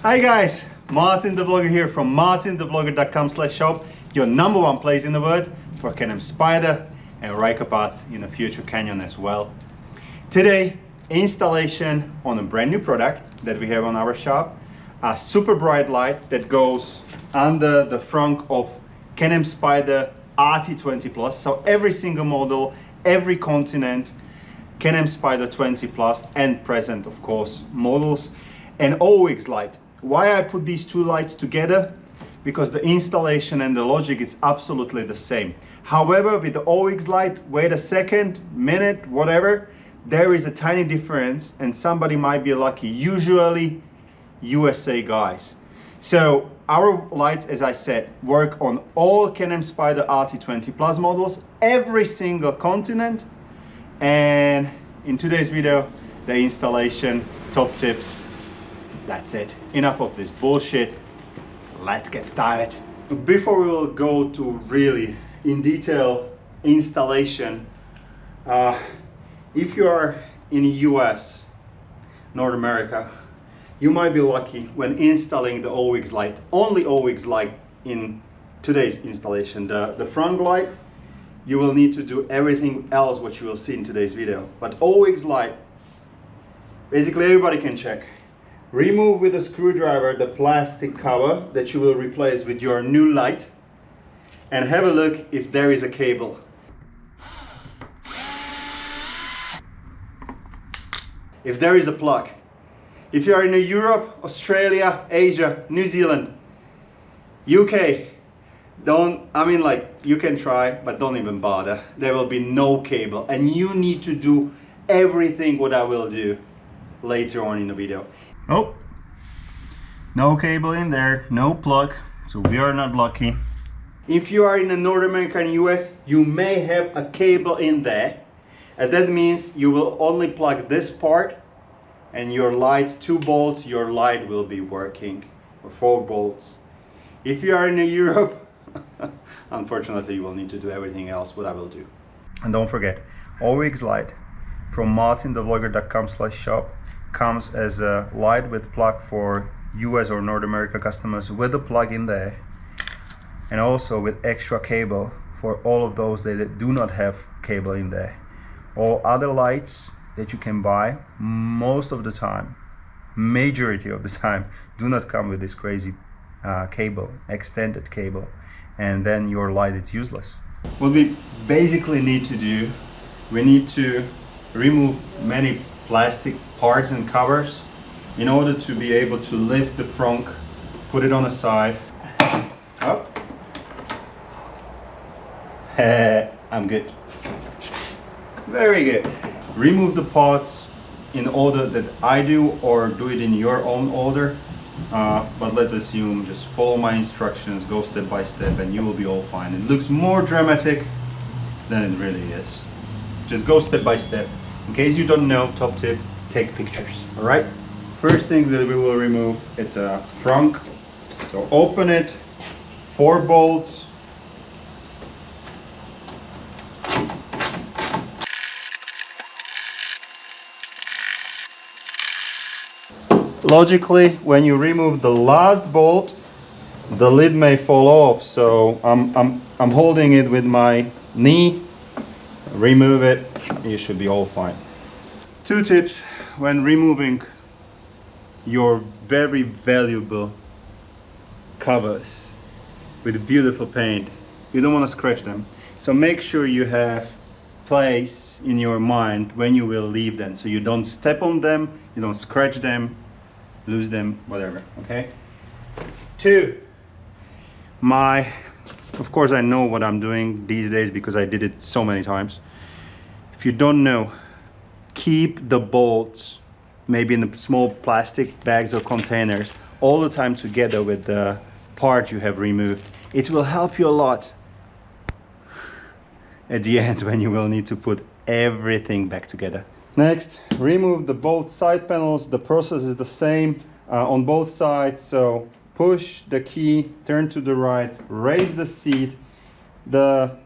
Hi guys, Martin the Vlogger here from MartinTheVlogger.com/shop, your #1 place in the world for Can-Am Spyder and Ryker parts in the future Canyon as well. Today, installation on a brand new product that we have on our shop, a super bright light that goes under the front of Can-Am Spyder RT20 Plus. So every single model, every continent, Can-Am Spyder 20 Plus and present, of course, models, and AUX light. Why I put these two lights together? Because the installation and the logic is absolutely the same. However, with the AUX light, wait a second, minute, whatever, there is a tiny difference and somebody might be lucky, usually USA guys. So our lights, as I said, work on all Can-Am Spyder RT20 Plus models, every single continent. And in today's video, the installation, top tips. That's it. Enough of this bullshit. Let's get started. Before we will go to really in detail installation, if you are in the US, North America, you might be lucky when installing the AUX light. Only AUX light in today's installation. The front light, you will need to do everything else what you will see in today's video. But AUX light, basically everybody can check. Remove with a screwdriver the plastic cover that you will replace with your new light and have a look if there is a cable. If there is a plug. If you are in Europe, Australia, Asia, New Zealand, UK, you can try, but don't even bother. There will be no cable and you need to do everything what I will do later on in the video. Oh, no cable in there, no plug, so we are not lucky. If you are in the North America and US, you may have a cable in there, and that means you will only plug this part and your light, 2 bolts, your light will be working, or 4 bolts. If you are in Europe, unfortunately you will need to do everything else what I will do. And don't forget, AUX light from MartinTheVlogger.com/shop comes as a light with plug for US or North America customers with a plug in there, and also with extra cable for all of those that do not have cable in there. All other lights that you can buy, most of the time, majority of the time, do not come with this crazy cable, extended cable, and then your light is useless. What we basically need to do, we need to remove many plastic parts and covers in order to be able to lift the front, put it on the side. Up. I'm good. Very good. Remove the parts in order that I do, or do it in your own order. But let's assume just follow my instructions, go step by step, and you will be all fine. It looks more dramatic than it really is. Just go step by step. In case you don't know, top tip, take pictures, all right? First thing that we will remove, it's a frunk. So open it, 4 bolts. Logically, when you remove the last bolt, the lid may fall off. So I'm holding it with my knee. Remove it, you should be all fine. 2 tips when removing your very valuable covers with beautiful paint. You don't want to scratch them. So make sure you have place in your mind when you will leave them. So you don't step on them, you don't scratch them, lose them, whatever, okay? 2, of course I know what I'm doing these days because I did it so many times. If you don't know, keep the bolts maybe in the small plastic bags or containers all the time together with the part you have removed. It will help you a lot at the end when you will need to put everything back together. Next, remove the both side panels. The process is the same on both sides. So push the key, turn to the right, raise the seat. The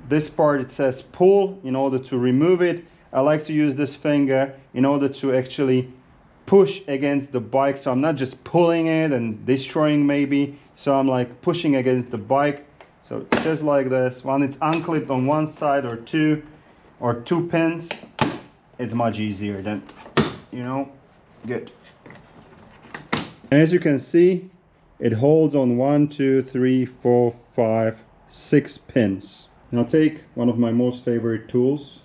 this part it says pull. In order to remove it, I like to use this finger in order to actually push against the bike, so I'm not just pulling it and destroying maybe, so I'm like pushing against the bike. So just like this, when it's unclipped on one side or two pins, it's much easier than, you know, good. And as you can see, it holds on 1, 2, 3, 4, 5, 6 pins. Now take one of my most favorite tools,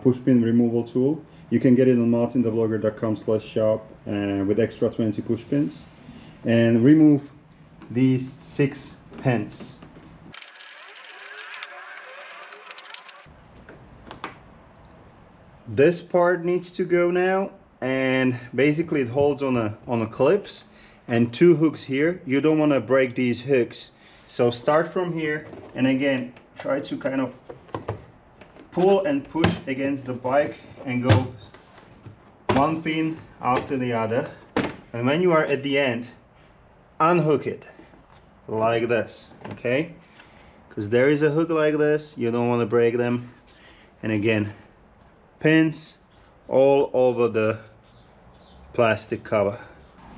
push pin removal tool. You can get it on MartinTheVlogger.com/shop with extra 20 push pins, and remove these 6 pins. This part needs to go now, and basically it holds on a clips and 2 hooks here. You don't want to break these hooks, so start from here and again try to kind of pull and push against the bike and go one pin after the other, and when you are at the end, unhook it like this, okay? Because there is a hook like this, you don't want to break them. And again, pins all over the plastic cover.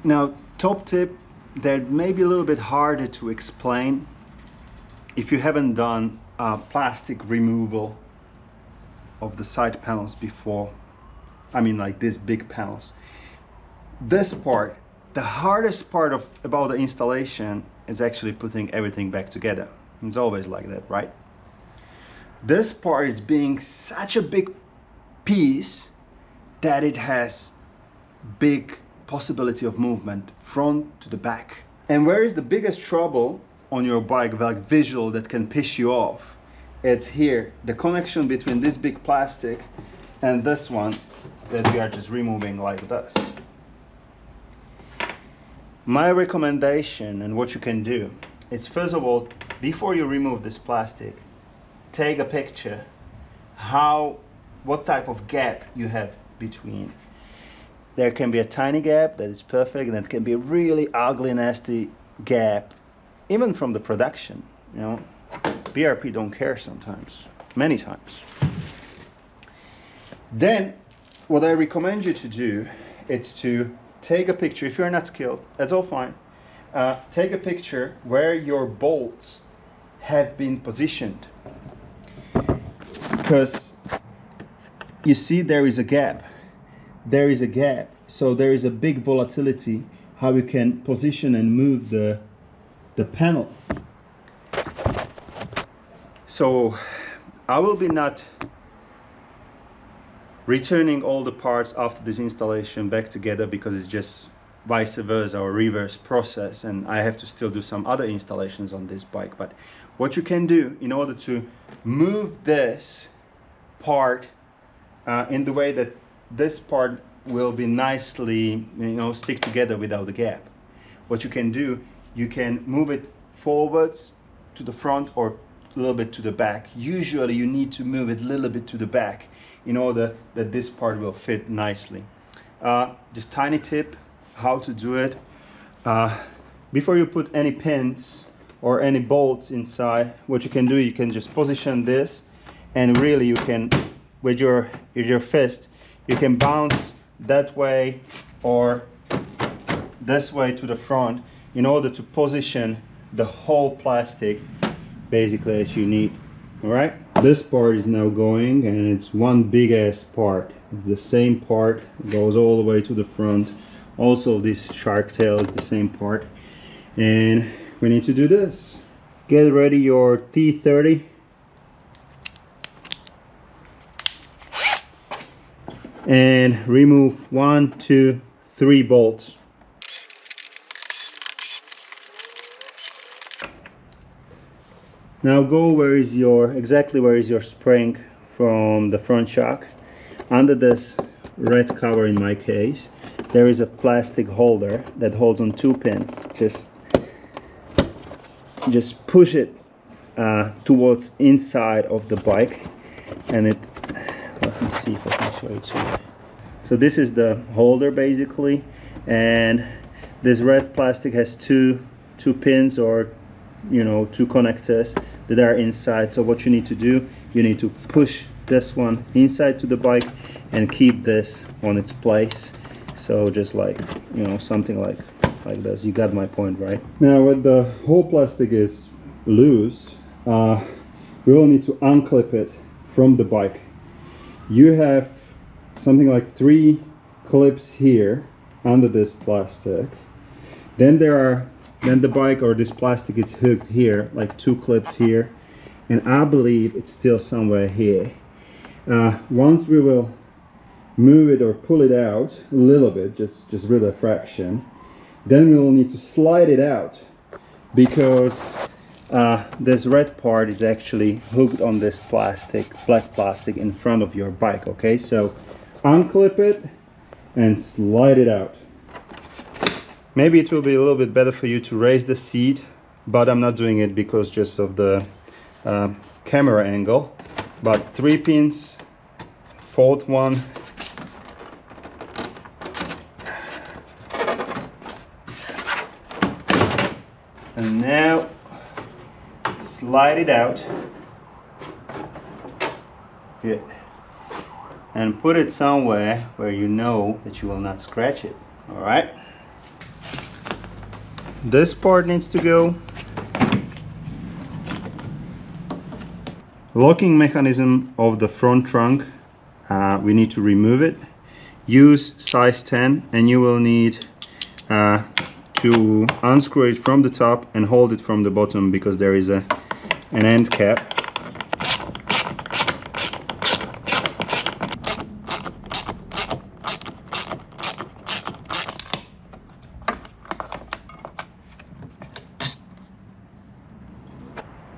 Now, top tip that may be a little bit harder to explain if you haven't done plastic removal of the side panels before. I mean, like these big panels. This part, the hardest part about the installation is actually putting everything back together. It's always like that, right? This part is being such a big piece that it has big possibility of movement front to the back. And where is the biggest trouble on your bike, like visual, that can piss you off? It's here, the connection between this big plastic and this one that we are just removing like this. My recommendation and what you can do is, first of all, before you remove this plastic, take a picture what type of gap you have between. There can be a tiny gap that is perfect, and it can be a really ugly, nasty gap, even from the production, you know. BRP don't care sometimes, many times. Then what I recommend you to do is to take a picture. If you're not skilled, that's all fine. Take a picture where your bolts have been positioned, because you see there is a gap. There is a gap, so there is a big volatility how you can position and move the panel. So I will be not returning all the parts after this installation back together, because it's just vice versa or reverse process, and I have to still do some other installations on this bike. But what you can do in order to move this part in the way that this part will be nicely, you know, stick together without the gap, what you can do, you can move it forwards to the front or a little bit to the back. Usually you need to move it a little bit to the back in order that this part will fit nicely. Just tiny tip how to do it. Before you put any pins or any bolts inside, what you can do, you can just position this, and really you can, with your fist, you can bounce that way or this way to the front in order to position the whole plastic basically as you need. All right, this part is now going, and it's one big ass part. It's the same part, it goes all the way to the front. Also this shark tail is the same part, and we need to do this. Get ready your T30 and remove 1, 2, 3 bolts. Now go exactly where is your spring from the front shock. Under this red cover, in my case, there is a plastic holder that holds on 2 pins. Just push it towards inside of the bike, and it, let me see if I can show it to you. So this is the holder basically, and this red plastic has two pins or you know, two connectors that are inside. So what you need to do, you need to push this one inside to the bike and keep this on its place. So just like, you know, something like this. You got my point, right? Now when the whole plastic is loose, we will need to unclip it from the bike. You have something like 3 clips here under this plastic. Then the bike or this plastic is hooked here, like 2 clips here, and I believe it's still somewhere here. Once we will move it or pull it out a little bit, just really a fraction, then we will need to slide it out, because this red part is actually hooked on this plastic, black plastic in front of your bike. Okay, so unclip it and slide it out. Maybe it will be a little bit better for you to raise the seat, but I'm not doing it because just of the camera angle. But 3 pins, 4th one, and now slide it out. Good. And put it somewhere where you know that you will not scratch it. All right. This part needs to go. Locking mechanism of the front trunk, we need to remove it. Use size 10, and you will need to unscrew it from the top and hold it from the bottom, because there is an end cap.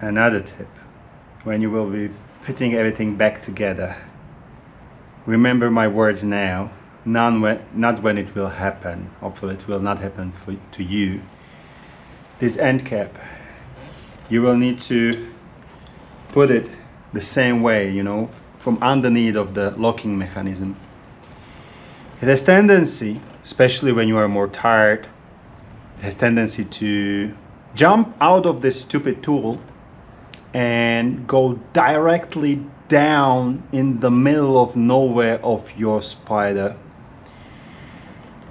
Another tip, when you will be putting everything back together, remember my words now, not when it will happen. Hopefully it will not happen to you. This end cap, you will need to put it the same way, you know, from underneath of the locking mechanism. It has tendency, especially when you are more tired, it has tendency to jump out of this stupid tool and go directly down in the middle of nowhere of your Spyder,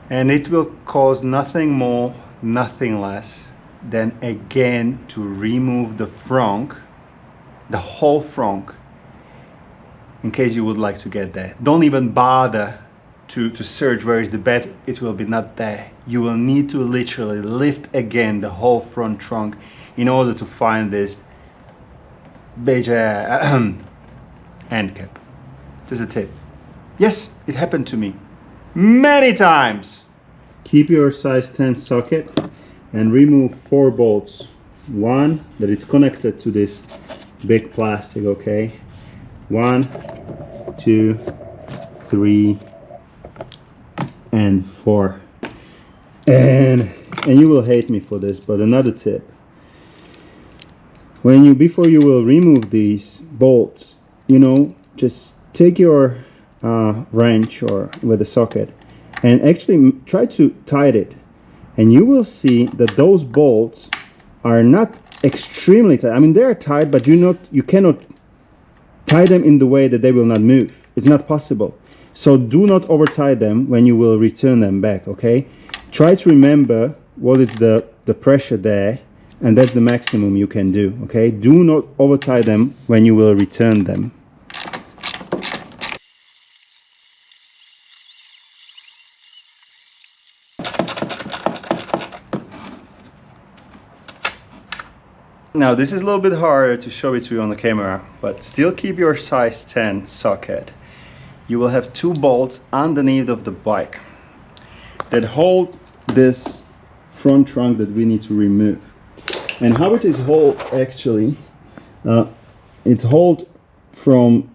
and it will cause nothing more, nothing less than again to remove the frunk, the whole frunk, in case you would like to get there. Don't even bother to search where is the bed, it will be not there. You will need to literally lift again the whole front trunk in order to find this beige end cap. Just a tip. Yes, it happened to me many times. Keep your size 10 socket and remove 4 bolts. One that is connected to this big plastic, okay? 1, 2, 3, and 4. And you will hate me for this, but another tip. Before you will remove these bolts, you know, just take your wrench or with a socket and actually try to tighten it, and you will see that those bolts are not extremely tight. I mean, they are tight, but you cannot tie them in the way that they will not move. It's not possible. So do not over tie them when you will return them back. Okay, try to remember what is the pressure there, and that's the maximum you can do. Okay, do not over tie them when you will return them. Now this is a little bit harder to show it to you on the camera, but still keep your size 10 socket. You will have 2 bolts underneath of the bike that hold this front trunk that we need to remove. And how it is hold actually, it's hold from,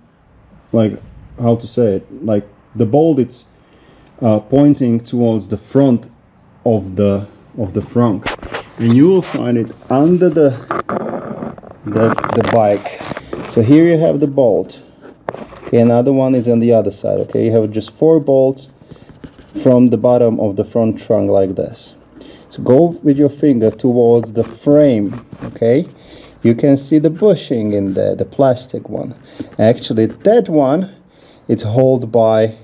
like, how to say it, like the bolt it's pointing towards the front of the frunk, and you will find it under the bike. So here you have the bolt. Okay, another one is on the other side. Okay, you have just 4 bolts from the bottom of the front trunk like this. So go with your finger towards the frame, okay? You can see the bushing in the plastic one. Actually, that one, it's held by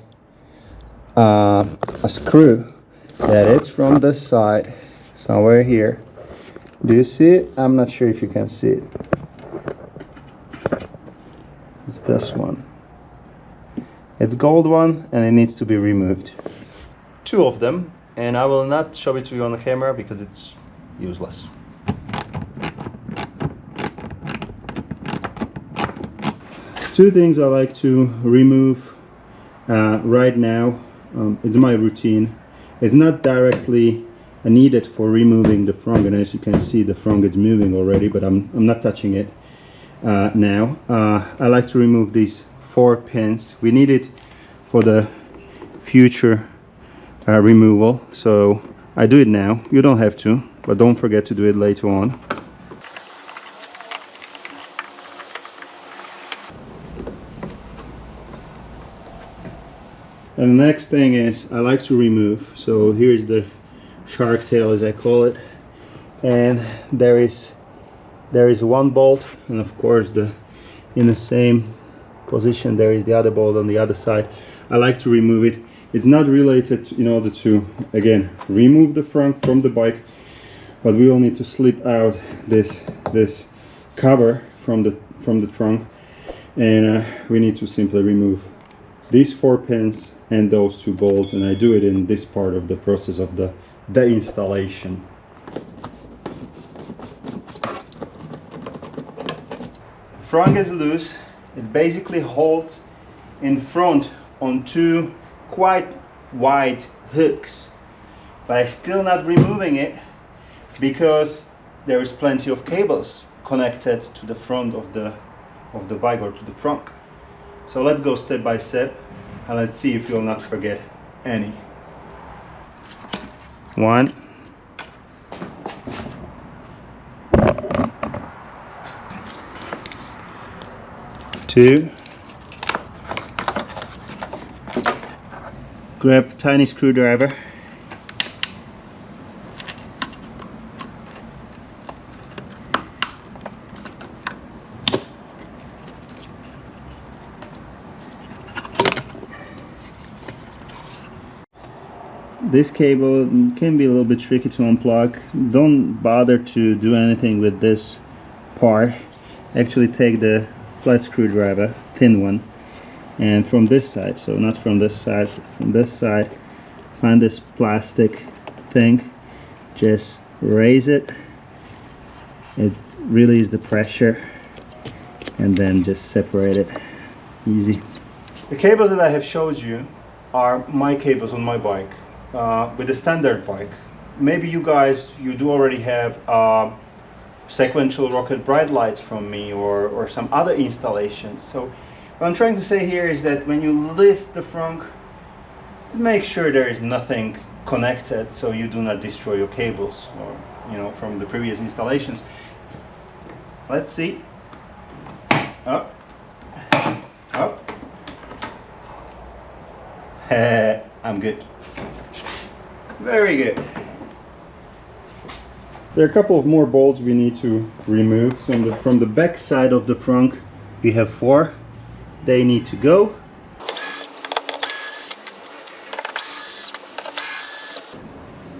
a screw that it's from the side, somewhere here. Do you see it? I'm not sure if you can see it. It's this one. It's gold one, and it needs to be removed. Two of them, and I will not show it to you on the camera because it's useless. Two things I like to remove right now. It's my routine. It's not directly needed for removing the front, and as you can see, the front is moving already, but I'm not touching it now. I like to remove these 4 pins. We need it for the future removal, so I do it now. You don't have to, but don't forget to do it later on. And the next thing is I like to remove, so here's the shark tail, as I call it, and there is one bolt, and of course in the same position there is the other bolt on the other side. I like to remove it. It's not related to, in order to again remove the front from the bike, but we will need to slip out this cover from the trunk, and we need to simply remove these 4 pins and those 2 bolts, and I do it in this part of the process of the installation. The front is loose. It basically holds in front on 2 quite wide hooks, but I'm still not removing it because there is plenty of cables connected to the front of the bike, or to the front. So let's go step by step and let's see if you'll not forget any. 1, 2, grab tiny screwdriver, this cable can be a little bit tricky to unplug. Don't bother to do anything with this part. Actually take the flat screwdriver, thin one, and from this side, so not from this side, but from this side, find this plastic thing, just raise it, it releases the pressure, and then just separate it. Easy. The cables that I have showed you are my cables on my bike. With a standard bike, maybe you do already have sequential rocket bright lights from me, or some other installations. So what I'm trying to say here is that when you lift the front, just make sure there is nothing connected, so you do not destroy your cables, or from the previous installations. Let's see. Up, up. I'm good. Very good. There are a couple of more bolts we need to remove. So from the back side of the front we have 4. They need to go.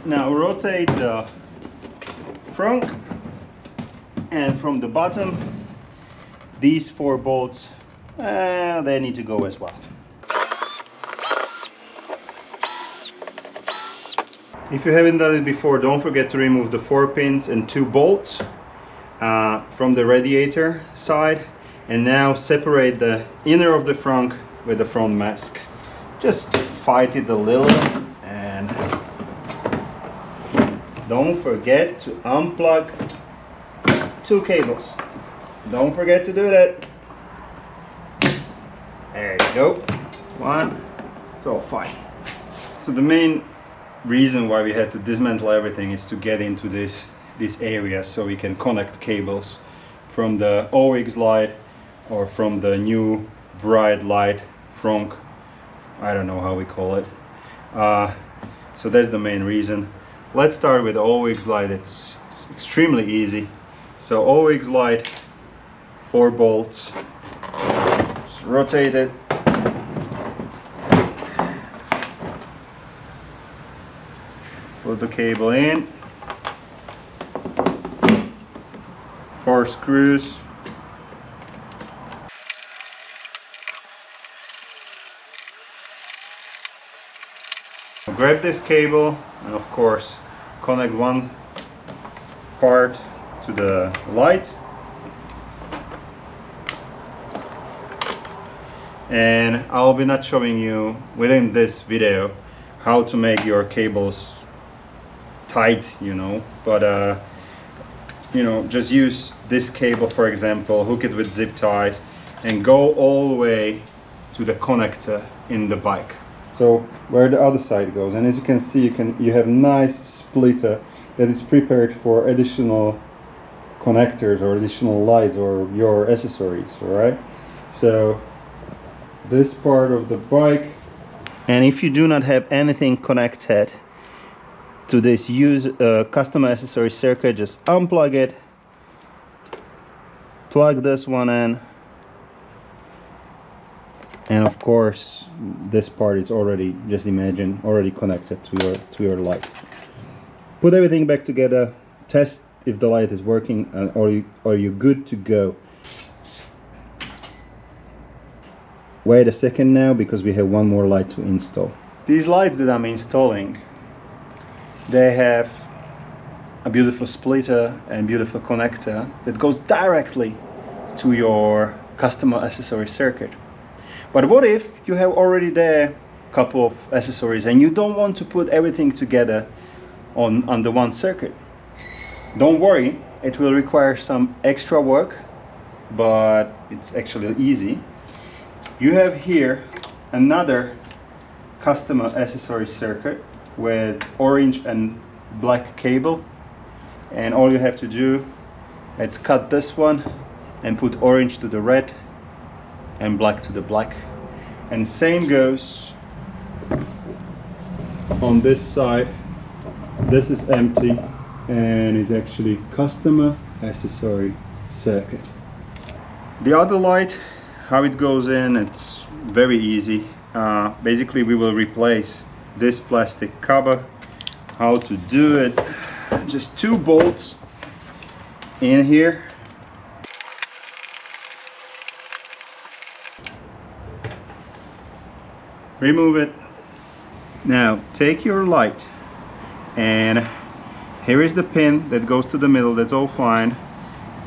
Now rotate the front, and from the bottom these 4 bolts, they need to go as well. If you haven't done it before, don't forget to remove the 4 pins and 2 bolts from the radiator side, and now separate the inner of the front with the front mask. Just fight it a little, and don't forget to unplug 2 cables. Don't forget to do that. There you go. 1. It's all fine. So the main reason why we had to dismantle everything is to get into this area, so we can connect cables from the AUX light or from the new bright light front. I don't know how we call it. So that's the main reason. let's start with the AUX light. It's extremely easy. So AUX light, 4 bolts, just rotate it. Put the cable in, 4 screws. Grab this cable and of course connect one part to the light, and I'll be not showing you within this video how to make your cables tight, you know, but you know, just use this cable, for example, hook it with zip ties and go all the way to the connector in the bike. So where the other side goes, and as you can see, you have nice splitter that is prepared for additional connectors or additional lights or your accessories. All right, so this part of the bike, and if you do not have anything connected to this custom accessory circuit, just unplug it, plug this one in, and of course this part is already, just imagine, already connected to your light. Put everything back together, test if the light is working, and are you good to go. Wait a second now, because we have one more light to install. These lights that I'm installing, they have a beautiful splitter and beautiful connector that goes directly to your custom accessory circuit. But what if you have already there a couple of accessories and you don't want to put everything together on the one circuit? Don't worry, it will require some extra work, but it's actually easy. You have here another custom accessory circuit with orange and black cable, and all you have to do is cut this one and put orange to the red and black to the black, and same goes on this side. This is empty and it's actually customer accessory circuit. The other light, how it goes in, it's very easy. Basically we will replace this plastic cover. How to do it: just 2 bolts in here, remove it. Now take your light, and here is the pin that goes to the middle. That's all fine.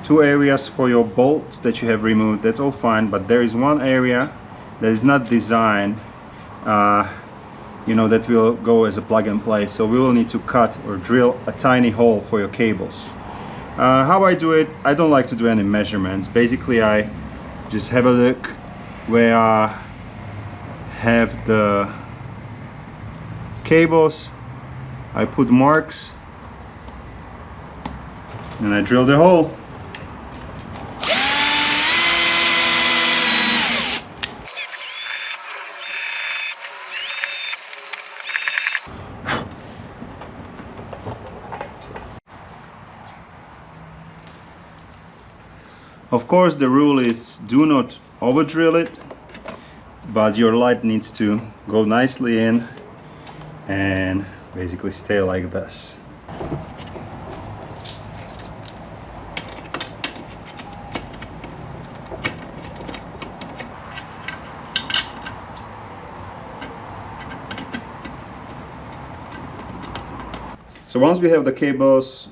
2 areas for your bolts that you have removed, that's all fine, but there is one area that is not designed, you know, that will go as a plug and play, so we will need to cut or drill a tiny hole for your cables. How I do it, I don't like to do any measurements. Basically I just have a look where I have the cables, I put marks and I drill the hole. Of course the rule is do not over drill it, but your light needs to go nicely in and basically stay like this. So once we have the cables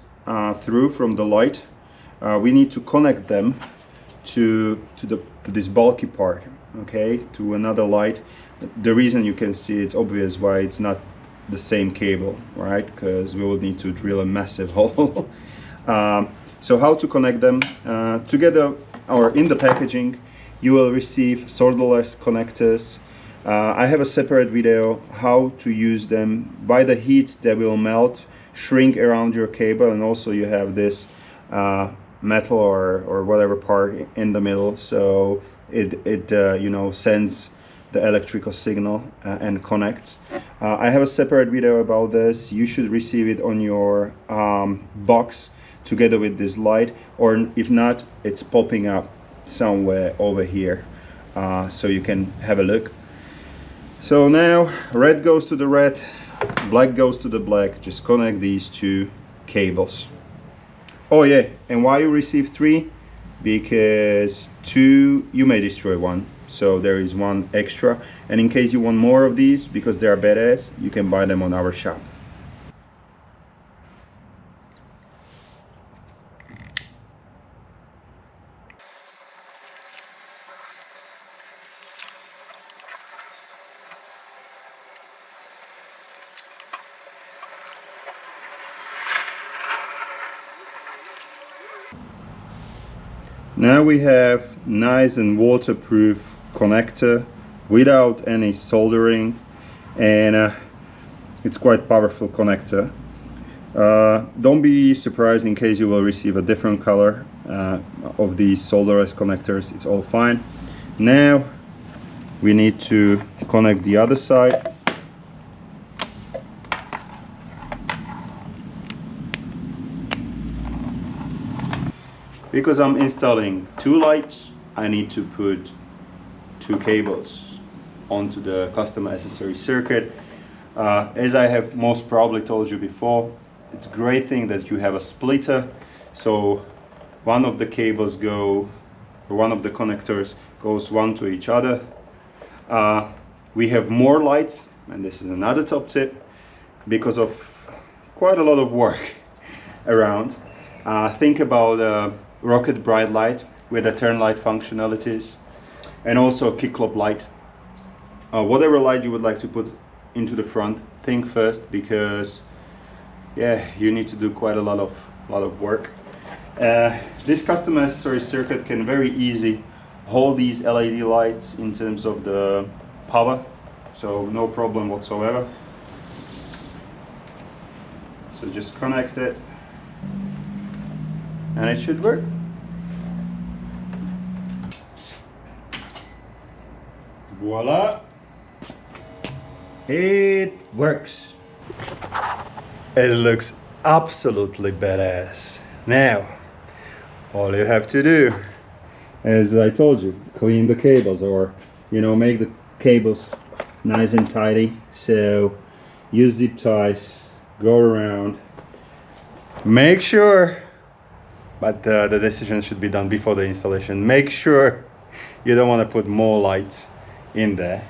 through from the light, we need to connect them to this bulky part, okay, to another light. The reason you can see, it's obvious why it's not the same cable, right? Because we will need to drill a massive hole. So how to connect them together, or in the packaging you will receive solderless connectors. I have a separate video how to use them. By the heat they will melt, shrink around your cable, and also you have this metal or whatever part in the middle, so it you know, sends the electrical signal and connects. I have a separate video about this. You should receive it on your box together with this light, or if not, it's popping up somewhere over here, so you can have a look. So now red goes to the red, black goes to the black. Just connect these two cables. Oh yeah, and why you receive 3? Because 2 you may destroy 1, so there is 1 extra, and in case you want more of these because they are badass, you can buy them on our shop. Now we have nice and waterproof connector without any soldering, and it's quite powerful connector. Don't be surprised in case you will receive a different color of these solderless connectors. It's all fine. Now we need to connect the other side. Because I'm installing 2 lights, I need to put 2 cables onto the custom accessory circuit. As I have most probably told you before, it's a great thing that you have a splitter, so one of the cables go, or one of the connectors goes one to each other. We have more lights, and this is another top tip, because of quite a lot of work around. Think about rocket bright light with a turn light functionalities, and also a kick club light. Whatever light you would like to put into the front, think first, because yeah, you need to do quite a lot of work. This custom accessory circuit can very easy hold these LED lights in terms of the power, so no problem whatsoever. So just connect it and it should work. Voila! It works. It looks absolutely badass. Now, all you have to do, as I told you, clean the cables, or make the cables nice and tidy. So use zip ties, go around, make sure, but the decision should be done before the installation. Make sure you don't want to put more lights in there.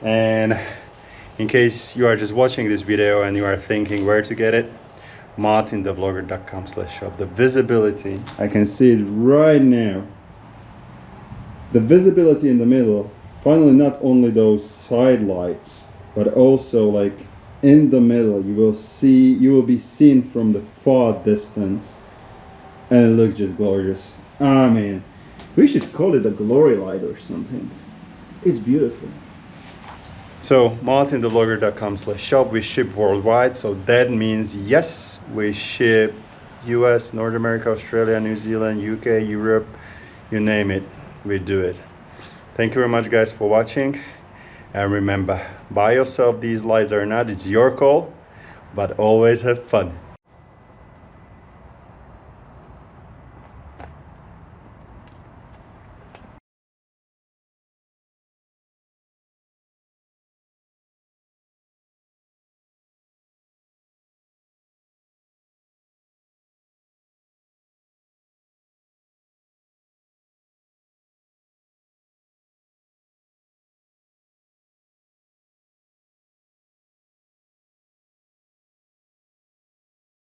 And in case you are just watching this video and you are thinking where to get it, MartinTheVlogger.com/shop. The visibility, I can see it right now. The visibility in the middle, finally, not only those side lights, but also like in the middle, you will be seen from the far distance, and it looks just gorgeous. Ah man, we should call it a glory light or something. It's beautiful. So MartinTheVlogger.com/shop. We ship worldwide, so that means yes, we ship US, North America, Australia, New Zealand, UK, Europe, you name it, we do it. Thank you very much guys for watching, and remember, buy yourself these lights or not, it's your call, but always have fun.